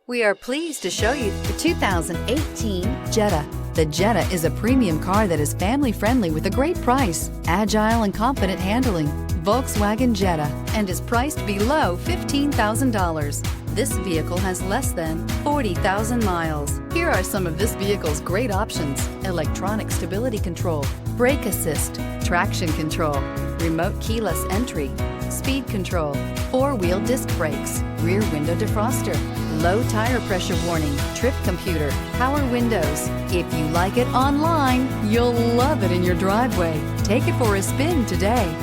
We are pleased to show you the 2018 Jetta. The Jetta is a premium car that is family-friendly with a great price, agile and confident handling. Volkswagen Jetta, and is priced below $15,000. This vehicle has less than 40,000 miles. Here are some of this vehicle's great options: electronic stability control, brake assist, traction control, remote keyless entry, speed control, four-wheel disc brakes, rear window defroster, low tire pressure warning, trip computer, power windows. If you like it online, you'll love it in your driveway. Take it for a spin today.